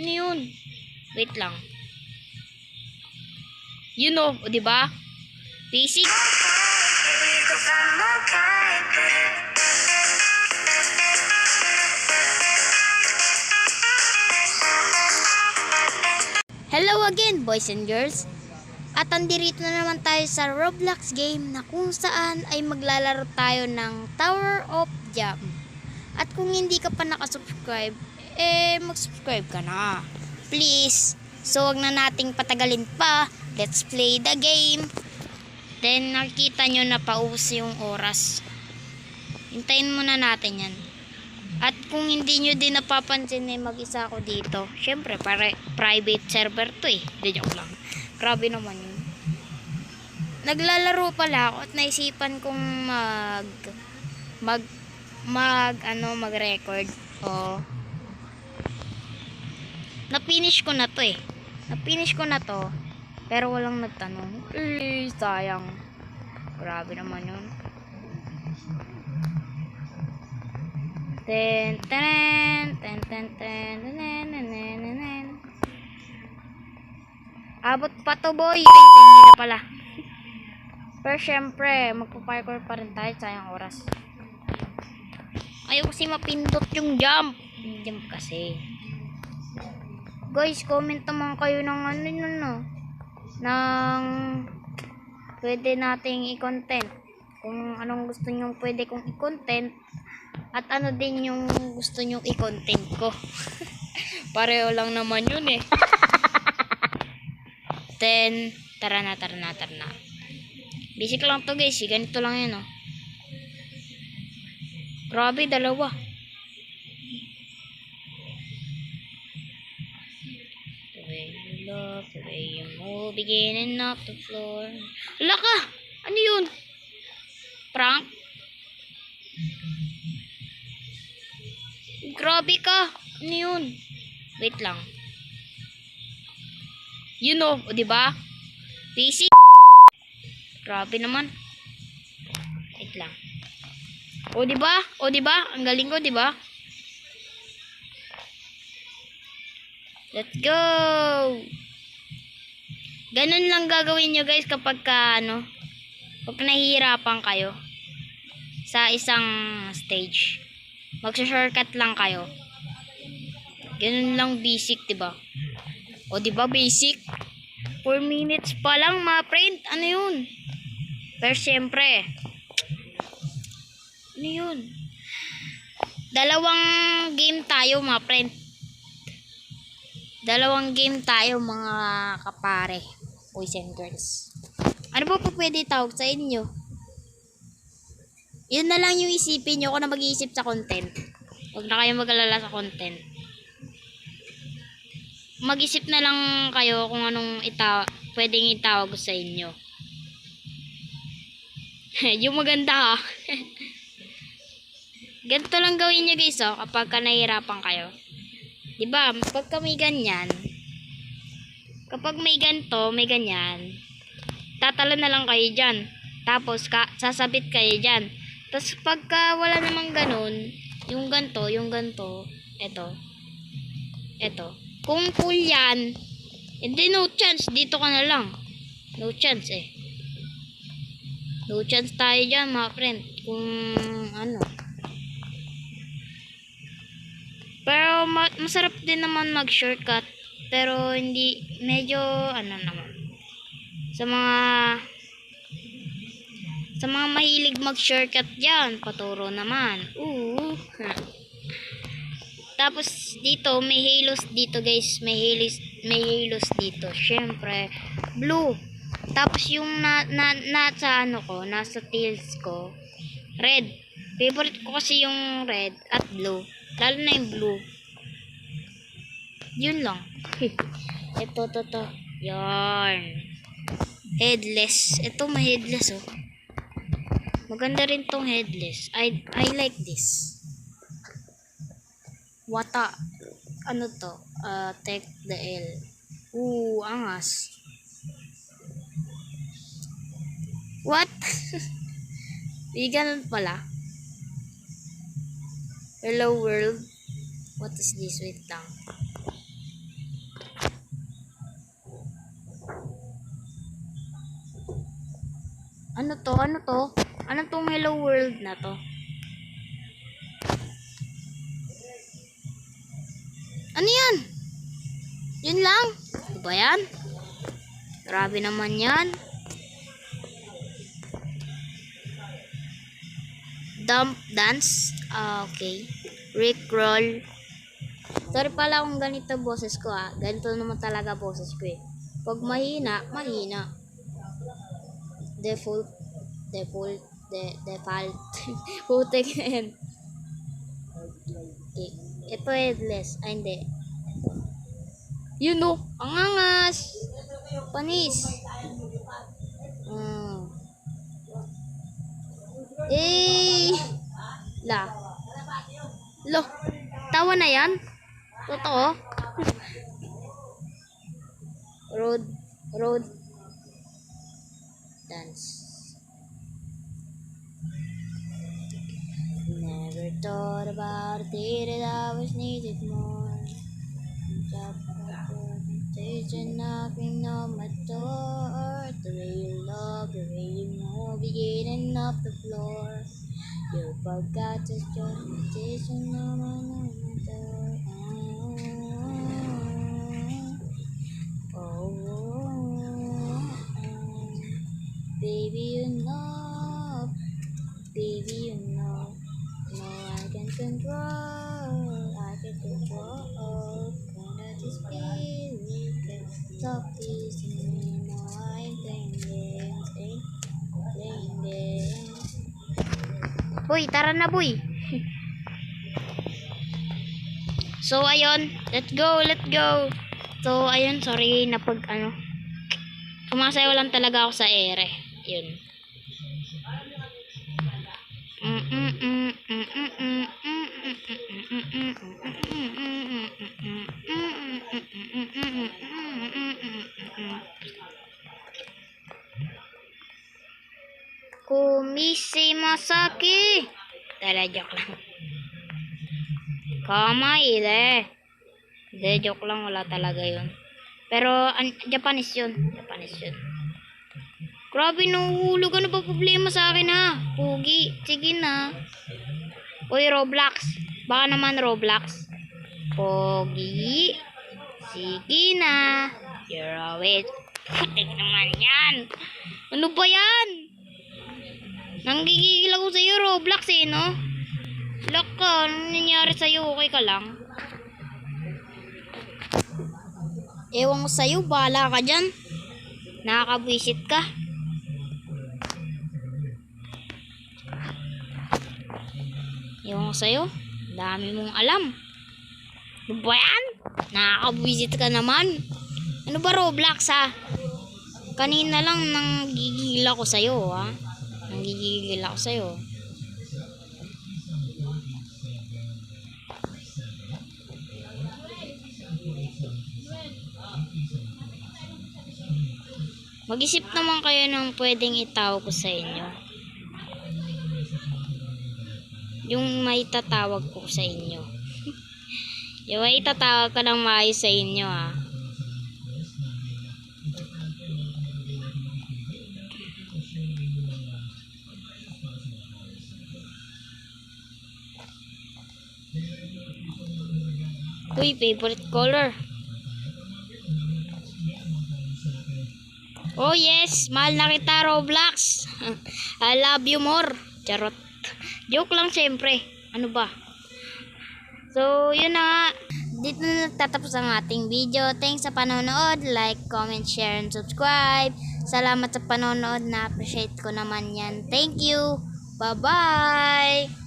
Ano yun? Wait lang. You know, di ba? Basic. Hello again, boys and girls. At andirito na naman tayo sa Roblox game na kung saan ay maglalaro tayo ng Tower of Jam. At kung hindi ka pa nakasubscribe, mag-subscribe ka na. Please. So, wag na nating patagalin pa. Let's play the game. Then, nakikita nyo na paubos yung oras. Hintayin muna natin yan. At kung hindi nyo din napapansin mag-isa ako dito. Syempre, private server to eh. Di joke lang. Grabe naman yun. Naglalaro pala ako at naisipan kong mag-record. O, na-finish ko na to eh. Na-finish ko na to. Pero walang nagtanong. Sayang. Grabe naman yun. Abot pa to, boy. Ay, hindi na pala. Pero syempre, magpa-parkour pa rin tayo. Sayang oras. Ayaw kasi mapindot yung jump. Jump kasi. Guys, comment naman kayo ng ano yun, no? Ng pwede nating i-content. Kung anong gusto nyo pwede kong i-content. At ano din yung gusto nyo i-content ko. Pareho lang naman yun eh. Then, tara na. Basic lang to guys. Ganito lang yun oh. Grabe, dalawa. The way you love, the way you move, beginning off the floor. Wala ka! Ano yun? Prank? Grabe ka! Ano yun? Wait lang. You know, di ba? Basic. Grabe naman. Wait lang. O di ba? Ang galing ko, di ba? Let's go. Ganun lang gagawin nyo guys kapag pag nahihirapan kayo sa isang stage. Magsa-shortcut lang kayo. Ganun lang basic, di ba? O di ba basic? 4 minutes pa lang, mga friend. Ano yun? Pero syempre, ano yun? Dalawang game tayo, mga friend. Dalawang game tayo, mga kapare. Boys and girls. Ano ba po pwede tawag sa inyo? Yun na lang yung isipin nyo kung na mag-iisip sa content. Huwag na kayo mag-alala sa content. Mag-isip na lang kayo kung anong pwedeng itawag sa inyo. Yung maganda ha. Ganito lang gawin nyo guys oh, kapag nahihirapan kayo. Diba, pagka may ganyan, kapag may ganito, may ganyan, tatalo na lang kayo dyan. Tapos, sasabit kayo dyan. Tapos, pagka wala namang ganun, yung ganito, eto. Kung full yan, hindi no chance, dito ka na lang. No chance eh. No chance tayo dyan, mga friend. Kung ano. Pero masarap din naman mag-shortcut. Pero hindi, medyo naman. Sa mga mahilig mag-shortcut dyan, paturo naman. Tapos dito, may halos dito guys. May halos dito. Syempre, blue. Tapos yung nasa nasa tails ko, red. Favorite ko kasi yung red at blue. Lalo na yung blue. Yun lang. Ito. Yarn. Headless. Ito may headless oh. Maganda rin tong headless. I like this. Wata. Ano to? Take the L. Angas. What? Di ganun pala. Hello world. What is this? Wait lang. Ano to? Ano to? Ano tong hello world na to? Ano yan? Yun lang? Ano ba yan? Grabe naman yan. Dump dance? Ah, okay. Rickroll. Sorry pala kung ganito boses ko ah. Ganito naman talaga boses ko eh. Pag mahina, mahina. Default. Putik na yan. Okay. Ito headless. Ay, hindi. Yun o. Ang angas. Panis. Eh. Lo. Tawa na yan? Totoo? Road dance. Never thought about it, that I was needed more. Temptation knocking on my door. The way you love, the way you know, beginning off the floor. You forgot to join the temptation on my door. Baby, you know, no, I can control, kind of this feeling, can stop this me, no, I'm playing games, Boy, tara na boy. So, ayun, let's go. So, ayun, sorry na pag sumasayaw lang talaga ako sa ere. Yun. Kumishimasaki. Tala, joke lang. Kamaide. Hindi, joke lang. Wala talaga yun. Pero, Japanese yun. Grabe, nahuhulog. Ano ba problema sa akin ha? Pugi. Sige na. Uy, Roblox. Baka naman Roblox. Pogi. Sige na. You're always. Putik naman yan. Ano ba yan? Nanggigigil ako sa'yo, Roblox eh, no? Lock ka. Anong nangyari sa'yo? Okay ka lang? Ewan ko sa'yo. Bahala ka dyan. Nakakabwisit ka. Ewan ko sa'yo. Dami mong alam. Ano ba yan? Nakakabwisit ka naman. Ano ba Roblox ha? Kanina lang nanggigigil ako sa'yo ha. Nanggigigil ako sa'yo. Mag-isip naman kayo ng pwedeng itawag ko sa inyo. Yung may tatawag ko sa inyo. Yung may tatawag ka ng maayos sa inyo ha. Uy, favorite color. Oh yes, mahal na kita Roblox. I love you more. Charot. Joke lang syempre. Ano ba? So, yun na nga. Dito na nagtatapos ang ating video. Thanks sa panonood. Like, comment, share, and subscribe. Salamat sa panonood. Na-appreciate ko naman yan. Thank you. Bye-bye.